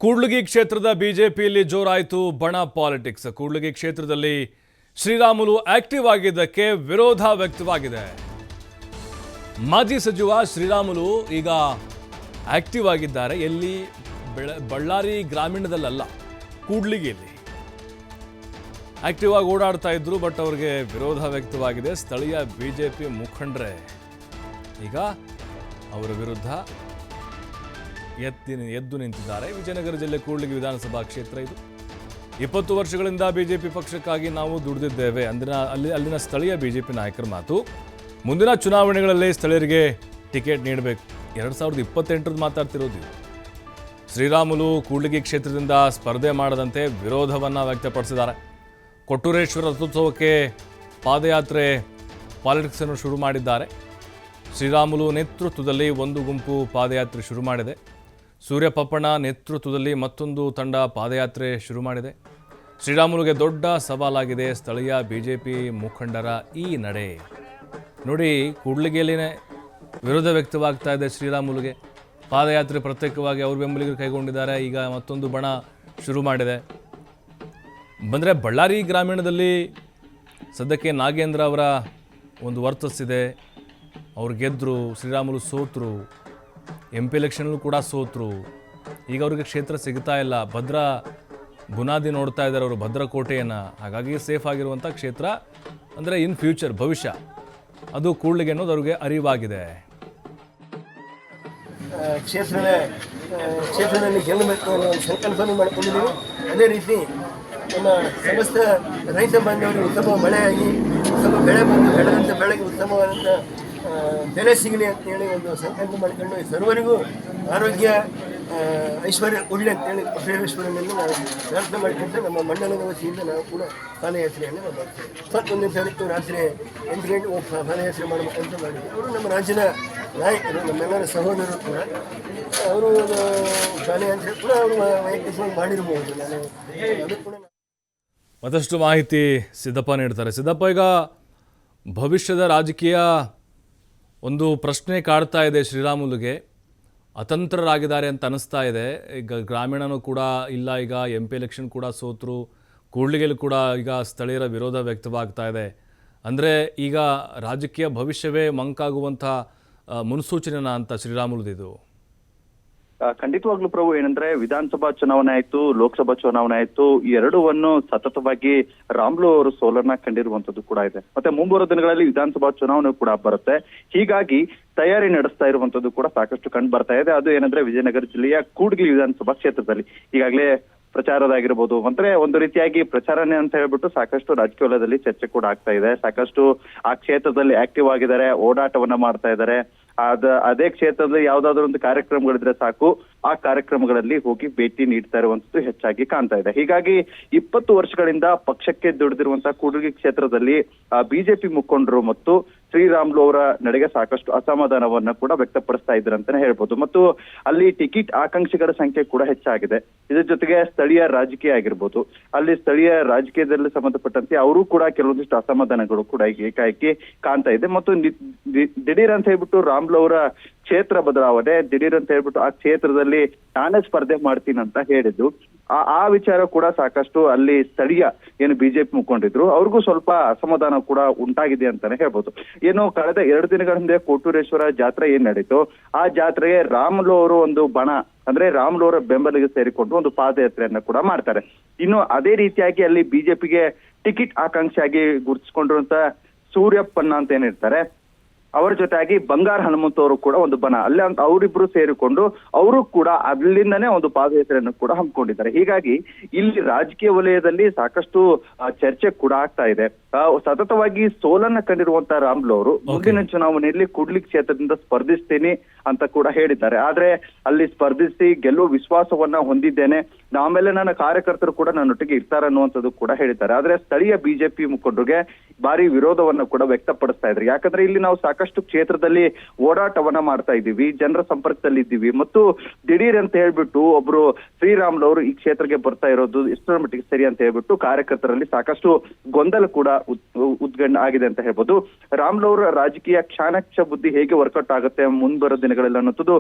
ಕೂಡ್ಲಿಗಿ ಕ್ಷೇತ್ರದ ಬಿಜೆಪಿಯಲ್ಲಿ ಜೋರಾಯಿತು ಬಣ ಪಾಲಿಟಿಕ್ಸ್. ಕೂಡ್ಲಿಗಿ ಕ್ಷೇತ್ರದಲ್ಲಿ ಶ್ರೀರಾಮುಲು ಆಕ್ಟಿವ್ ಆಗಿದ್ದಕ್ಕೆ ವಿರೋಧ ವ್ಯಕ್ತವಾಗಿದೆ. ಮಾಜಿ ಸಚಿವ ಶ್ರೀರಾಮುಲು ಈಗ ಆಕ್ಟಿವ್ ಆಗಿದ್ದಾರೆ. ಎಲ್ಲಿ? ಬಳ್ಳಾರಿ ಗ್ರಾಮೀಣದಲ್ಲ, ಕೂಡ್ಲಿಗಿಯಲ್ಲಿ ಆಕ್ಟಿವ್ ಆಗಿ ಓಡಾಡ್ತಾ ಇದ್ರು. ಬಟ್ ಅವರಿಗೆ ವಿರೋಧ ವ್ಯಕ್ತವಾಗಿದೆ. ಸ್ಥಳೀಯ ಬಿಜೆಪಿ ಮುಖಂಡರೇ ಈಗ ಅವರ ವಿರುದ್ಧ ಎದ್ದು ನಿಂತಿದ್ದಾರೆ. ವಿಜಯನಗರ ಜಿಲ್ಲೆ ಕೂಡ್ಲಿಗಿ ವಿಧಾನಸಭಾ ಕ್ಷೇತ್ರ ಇದು. 20 ವರ್ಷಗಳಿಂದ ಬಿಜೆಪಿ ಪಕ್ಷಕ್ಕಾಗಿ ನಾವು ದುಡಿದಿದ್ದೇವೆ ಅಲ್ಲಿನ ಸ್ಥಳೀಯ ಬಿಜೆಪಿ ನಾಯಕರ ಮಾತು. ಮುಂದಿನ ಚುನಾವಣೆಗಳಲ್ಲಿ ಸ್ಥಳೀಯರಿಗೆ ಟಿಕೆಟ್ ನೀಡಬೇಕು. 2028 ಮಾತಾಡ್ತಿರೋದು. ಶ್ರೀರಾಮುಲು ಕೂಡ್ಲಿಗಿ ಕ್ಷೇತ್ರದಿಂದ ಸ್ಪರ್ಧೆ ಮಾಡದಂತೆ ವಿರೋಧವನ್ನು ವ್ಯಕ್ತಪಡಿಸಿದ್ದಾರೆ. ಕೊಟ್ಟೂರೇಶ್ವರ ರಥೋತ್ಸವಕ್ಕೆ ಪಾದಯಾತ್ರೆ ಪಾಲಿಟಿಕ್ಸ್ ಅನ್ನು ಶುರು ಮಾಡಿದ್ದಾರೆ. ಶ್ರೀರಾಮುಲು ನೇತೃತ್ವದಲ್ಲಿ ಒಂದು ಗುಂಪು ಪಾದಯಾತ್ರೆ ಶುರು ಮಾಡಿದೆ. ಸೂರ್ಯಪಪ್ಪಣ ನೇತೃತ್ವದಲ್ಲಿ ಮತ್ತೊಂದು ತಂಡ ಪಾದಯಾತ್ರೆ ಶುರು ಮಾಡಿದೆ. ಶ್ರೀರಾಮುಲುಗೆ ದೊಡ್ಡ ಸವಾಲಾಗಿದೆ ಸ್ಥಳೀಯ ಬಿಜೆಪಿ ಮುಖಂಡರ ಈ ನಡೆ. ನೋಡಿ, ಕೂಡ್ಲಿಗಿಯಲ್ಲಿನೇ ವಿರೋಧ ವ್ಯಕ್ತವಾಗ್ತಾ ಇದೆ ಶ್ರೀರಾಮುಲುಗೆ. ಪಾದಯಾತ್ರೆ ಪ್ರತ್ಯೇಕವಾಗಿ ಅವ್ರ ಬೆಂಬಲಿಗರು ಕೈಗೊಂಡಿದ್ದಾರೆ. ಈಗ ಮತ್ತೊಂದು ಬಣ ಶುರು ಮಾಡಿದೆ. ಬಂದರೆ ಬಳ್ಳಾರಿ ಗ್ರಾಮೀಣದಲ್ಲಿ ಸದ್ಯಕ್ಕೆ ನಾಗೇಂದ್ರ ಅವರ ಒಂದು ವರ್ಚಸ್ಸಿದೆ. ಅವ್ರು ಗೆದ್ದರು, ಶ್ರೀರಾಮುಲು ಸೋತರು, MP ಎಲೆಕ್ಷನಲ್ಲೂ ಕೂಡ ಸೋತರು. ಈಗ ಅವ್ರಿಗೆ ಕ್ಷೇತ್ರ ಸಿಗ್ತಾ ಇಲ್ಲ. ಭದ್ರಾ ಬುನಾದಿ ನೋಡ್ತಾ ಇದ್ದಾರೆ ಅವರು, ಭದ್ರಕೋಟೆಯನ್ನು. ಹಾಗಾಗಿ ಸೇಫ್ ಆಗಿರುವಂಥ ಕ್ಷೇತ್ರ ಅಂದರೆ ಇನ್ ಫ್ಯೂಚರ್, ಭವಿಷ್ಯ ಅದು ಕೂಡ್ಲಿಗಿ ಅನ್ನೋದು ಅವ್ರಿಗೆ ಅರಿವಾಗಿದೆ. ಕ್ಷೇತ್ರದಲ್ಲಿ ಗೆಲ್ಲಬೇಕು ಅನ್ನೋ ಒಂದು ಸಂಕಲ್ಪನೂ ಮಾಡ್ಕೊಂಡಿದ್ದೀವಿ. ಅದೇ ರೀತಿ ನಮ್ಮ ಸಮಸ್ತ ರೈತ ಬಾಂಧವರಿಗೆ ಉತ್ತಮ ಮಳೆಯಾಗಿ ಉತ್ತಮ ಬೆಳೆ ಬಂದು ಬೆಳೆದಂಥ ಬೆಳೆಗೆ ಉತ್ತಮವಾದಂಥ ಬೆಲೆ ಸಿಗಲಿ ಅಂತೇಳಿ ಒಂದು ಸಂಕಲ್ಪ ಮಾಡಿಕೊಂಡು ಸರ್ವರಿಗೂ ಆರೋಗ್ಯ ಐಶ್ವರ್ಯ ಕೊಡಲಿ ಅಂತೇಳಿ ಬಸವೇಶ್ವರನಲ್ಲಿ ನಾವು ಪ್ರಾರ್ಥನೆ ಮಾಡಿಕೊಂಡು ನಮ್ಮ ಮಂಡಲದ ವತಿಯಿಂದ ನಾವು ಕೂಡ ಪಾದಯಾತ್ರೆಯನ್ನು ನಾವು ಮಾಡ್ತೇವೆ. 21ನೇ ತಾರೀಕು ರಾತ್ರಿ 8 ಗಂಟೆ ಪಾದಯಾತ್ರೆ ಮಾಡಬೇಕಂತ ಮಾಡಿದ್ವಿ. ಅವರು ನಮ್ಮ ರಾಜ್ಯದ ನಾಯಕರು, ನಮ್ಮೆಲ್ಲರ ಸಹೋದರರು ಕೂಡ. ಅವರು ಪಾದಯಾತ್ರೆ ಕೂಡ ಅವರು ವೈಯಕ್ತಿಕವಾಗಿ ಮಾಡಿರ್ಬೋದು. ನಾನು ಅದು ಕೂಡ ಮತ್ತಷ್ಟು ಮಾಹಿತಿ ಸಿದ್ದಪ್ಪ ನೀಡ್ತಾರೆ. ಸಿದ್ದಪ್ಪ, ಈಗ ಭವಿಷ್ಯದ ರಾಜಕೀಯ ಒಂದು ಪ್ರಶ್ನೆ ಕಾಡ್ತಾ ಇದೆ. ಶ್ರೀರಾಮುಲುಗೆ ಅತಂತ್ರರಾಗಿದ್ದಾರೆ ಅಂತ ಅನಿಸ್ತಾ ಇದೆ. ಈಗ ಗ್ರಾಮೀಣನೂ ಕೂಡ ಇಲ್ಲ, ಈಗ MP ಎಲೆಕ್ಷನ್ ಕೂಡ ಸೋತರು. ಕೂಡ್ಲಿಗಿಯಲ್ಲಿ ಕೂಡ ಈಗ ಸ್ಥಳೀಯರ ವಿರೋಧ ವ್ಯಕ್ತವಾಗ್ತಾ ಇದೆ. ಅಂದರೆ ಈಗ ರಾಜಕೀಯ ಭವಿಷ್ಯವೇ ಮಂಕಾಗುವಂಥ ಮುನ್ಸೂಚನೆನ ಅಂತ ಶ್ರೀರಾಮುಲುದಿದು? ಖಂಡಿತವಾಗ್ಲೂ ಪ್ರಭು, ಏನಂದ್ರೆ ವಿಧಾನಸಭಾ ಚುನಾವಣೆ ಆಯ್ತು, ಲೋಕಸಭಾ ಚುನಾವಣೆ ಆಯ್ತು, ಈ ಎರಡೂವನ್ನು ಸತತವಾಗಿ ರಾಮುಲು ಅವರು ಸೋಲನ್ನ ಕಂಡಿರುವಂತದ್ದು ಕೂಡ ಇದೆ. ಮತ್ತೆ ಮುಂಬರುವ ದಿನಗಳಲ್ಲಿ ವಿಧಾನಸಭಾ ಚುನಾವಣೆ ಕೂಡ ಬರುತ್ತೆ. ಹೀಗಾಗಿ ತಯಾರಿ ನಡೆಸ್ತಾ ಇರುವಂತದ್ದು ಕೂಡ ಸಾಕಷ್ಟು ಕಂಡು ಬರ್ತಾ ಇದೆ. ಅದು ಏನಂದ್ರೆ ವಿಜಯನಗರ ಜಿಲ್ಲೆಯ ಕೂಡ್ಲಿಗಿ ವಿಧಾನಸಭಾ ಕ್ಷೇತ್ರದಲ್ಲಿ ಈಗಾಗಲೇ ಪ್ರಚಾರದಾಗಿರ್ಬೋದು, ಅಂದ್ರೆ ಒಂದು ರೀತಿಯಾಗಿ ಪ್ರಚಾರನೆ ಅಂತ ಹೇಳ್ಬಿಟ್ಟು ಸಾಕಷ್ಟು ರಾಜಕೀಯ ವಲಯದಲ್ಲಿ ಚರ್ಚೆ ಕೂಡ ಆಗ್ತಾ ಇದೆ. ಸಾಕಷ್ಟು ಆ ಕ್ಷೇತ್ರದಲ್ಲಿ ಆಕ್ಟಿವ್ ಆಗಿದ್ದಾರೆ, ಓಡಾಟವನ್ನ ಮಾಡ್ತಾ ಇದ್ದಾರೆ. ಅದೇ ಕ್ಷೇತ್ರದಲ್ಲಿ ಯಾವ್ದಾದ್ರು ಒಂದು ಕಾರ್ಯಕ್ರಮಗಳಿದ್ರೆ ಸಾಕು, ಆ ಕಾರ್ಯಕ್ರಮಗಳಲ್ಲಿ ಹೋಗಿ ಭೇಟಿ ನೀಡ್ತಾ ಇರುವಂತದ್ದು ಹೆಚ್ಚಾಗಿ ಕಾಣ್ತಾ ಇದೆ. ಹೀಗಾಗಿ 20 ವರ್ಷಗಳಿಂದ ಪಕ್ಷಕ್ಕೆ ದುಡಿದಿರುವಂತಹ ಕೂಡ್ಲಿಗಿ ಕ್ಷೇತ್ರದಲ್ಲಿ ಬಿಜೆಪಿ ಮುಖಂಡರು ಮತ್ತು ಶ್ರೀರಾಮುಲು ಅವರ ನಡೆಗೆ ಸಾಕಷ್ಟು ಅಸಮಾಧಾನವನ್ನ ಕೂಡ ವ್ಯಕ್ತಪಡಿಸ್ತಾ ಇದ್ದಾರೆ ಅಂತಾನೆ ಹೇಳ್ಬೋದು. ಮತ್ತು ಅಲ್ಲಿ ಟಿಕೆಟ್ ಆಕಾಂಕ್ಷಿಗಳ ಸಂಖ್ಯೆ ಕೂಡ ಹೆಚ್ಚಾಗಿದೆ. ಇದ್ರ ಜೊತೆಗೆ ಸ್ಥಳೀಯ ರಾಜಕೀಯ ಆಗಿರ್ಬೋದು, ಅಲ್ಲಿ ಸ್ಥಳೀಯ ರಾಜಕೀಯದಲ್ಲಿ ಸಂಬಂಧಪಟ್ಟಂತೆ ಅವರು ಕೂಡ ಕೆಲವೊಂದಿಷ್ಟು ಅಸಮಾಧಾನಗಳು ಕೂಡ ಏಕಾಏಕಿ ಕಾಣ್ತಾ ಇದೆ. ಮತ್ತು ದಿಢೀರ್ ಅಂತ ಹೇಳ್ಬಿಟ್ಟು ರಾಮುಲು ಅವರ ಕ್ಷೇತ್ರ ಬದಲಾವಣೆ, ದಿಢೀರ್ ಅಂತ ಹೇಳ್ಬಿಟ್ಟು ಆ ಕ್ಷೇತ್ರದಲ್ಲಿ ನಾನೇ ಸ್ಪರ್ಧೆ ಮಾಡ್ತೀನಿ ಅಂತ ಹೇಳಿದ್ರು. ಆ ವಿಚಾರ ಕೂಡ ಸಾಕಷ್ಟು ಅಲ್ಲಿ ಸ್ಥಳೀಯ ಏನು ಬಿಜೆಪಿ ಮುಖಂಡಿದ್ರು ಅವ್ರಿಗೂ ಸ್ವಲ್ಪ ಅಸಮಾಧಾನ ಕೂಡ ಉಂಟಾಗಿದೆ ಅಂತಾನೆ ಹೇಳ್ಬೋದು. ಏನು ಕಳೆದ 2 ದಿನಗಳ ಹಿಂದೆ ಕೊಟ್ಟೂರೇಶ್ವರ ಜಾತ್ರೆ ಏನ್ ನಡೀತು, ಆ ಜಾತ್ರೆಗೆ ರಾಮುಲು ಅವರು ಒಂದು ಬಣ ಅಂದ್ರೆ ರಾಮುಲು ಅವರ ಬೆಂಬಲಿಗೆ ಸೇರಿಕೊಂಡು ಒಂದು ಪಾದಯಾತ್ರೆಯನ್ನ ಕೂಡ ಮಾಡ್ತಾರೆ. ಇನ್ನು ಅದೇ ರೀತಿಯಾಗಿ ಅಲ್ಲಿ ಬಿಜೆಪಿಗೆ ಟಿಕೆಟ್ ಆಕಾಂಕ್ಷಿಯಾಗಿ ಗುರುತಿಸಿಕೊಂಡಿರುವಂತ ಸೂರ್ಯಪ್ಪಣ್ಣ ಅಂತ ಏನಿರ್ತಾರೆ, ಅವರ ಜೊತೆಯಾಗಿ ಬಂಗಾರ ಹನುಮಂತ ಅವರು ಕೂಡ ಒಂದು ಬಣ ಅಲ್ಲೇ ಅವರಿಬ್ರು ಸೇರಿಕೊಂಡು ಅವರು ಕೂಡ ಅಲ್ಲಿಂದನೇ ಒಂದು ಪಾದಯಾತ್ರೆಯನ್ನು ಕೂಡ ಹಮ್ಮಿಕೊಂಡಿದ್ದಾರೆ. ಹೀಗಾಗಿ ಇಲ್ಲಿ ರಾಜಕೀಯ ವಲಯದಲ್ಲಿ ಸಾಕಷ್ಟು ಚರ್ಚೆ ಕೂಡ ಆಗ್ತಾ ಇದೆ. ಸತತವಾಗಿ ಸೋಲನ್ನ ಕಂಡಿರುವಂತಹ ರಾಮುಲು ಅವರು ಮುಂದಿನ ಚುನಾವಣೆಯಲ್ಲಿ ಕೂಡ್ಲಿಗಿ ಕ್ಷೇತ್ರದಿಂದ ಸ್ಪರ್ಧಿಸ್ತೀನಿ ಅಂತ ಕೂಡ ಹೇಳಿದ್ದಾರೆ. ಆದ್ರೆ ಅಲ್ಲಿ ಸ್ಪರ್ಧಿಸಿ ಗೆಲ್ಲುವ ವಿಶ್ವಾಸವನ್ನ ಹೊಂದಿದ್ದೇನೆ, ಆಮೇಲೆ ನನ್ನ ಕಾರ್ಯಕರ್ತರು ಕೂಡ ನನ್ನೊಟ್ಟಿಗೆ ಇರ್ತಾರೆ ಅನ್ನುವಂಥದ್ದು ಕೂಡ ಹೇಳಿದ್ದಾರೆ. ಆದ್ರೆ ಸ್ಥಳೀಯ ಬಿಜೆಪಿ ಮುಖಂಡರಿಗೆ ಭಾರಿ ವಿರೋಧವನ್ನ ಕೂಡ ವ್ಯಕ್ತಪಡಿಸ್ತಾ ಇದ್ದಾರೆ. ಯಾಕಂದ್ರೆ ಇಲ್ಲಿ ನಾವು ಸಾಕಷ್ಟು ಕ್ಷೇತ್ರದಲ್ಲಿ ಓಡಾಟವನ್ನ ಮಾಡ್ತಾ ಇದ್ದೀವಿ, ಜನರ ಸಂಪರ್ಕದಲ್ಲಿ ಇದ್ದೀವಿ. ಮತ್ತು ದಿಢೀರ್ ಅಂತ ಹೇಳ್ಬಿಟ್ಟು ಒಬ್ರು ಶ್ರೀರಾಮುಲು ಅವರು ಈ ಕ್ಷೇತ್ರಕ್ಕೆ ಬರ್ತಾ ಇರೋದು ಎಷ್ಟರ ಮಟ್ಟಿಗೆ ಸರಿ ಅಂತ ಹೇಳ್ಬಿಟ್ಟು ಕಾರ್ಯಕರ್ತರಲ್ಲಿ ಸಾಕಷ್ಟು ಗೊಂದಲ ಕೂಡ ಉದ್ಗಂಡ ಆಗಿದೆ ಅಂತ ಹೇಳ್ಬೋದು. ರಾಮುಲು ಅವರ ರಾಜಕೀಯ ಚಾಣಾಕ್ಷ ಬುದ್ಧಿ ಹೇಗೆ ವರ್ಕೌಟ್ ಆಗುತ್ತೆ ಮುಂಬರೋ ದಿನಗಳಲ್ಲಿ ಅನ್ನೋದು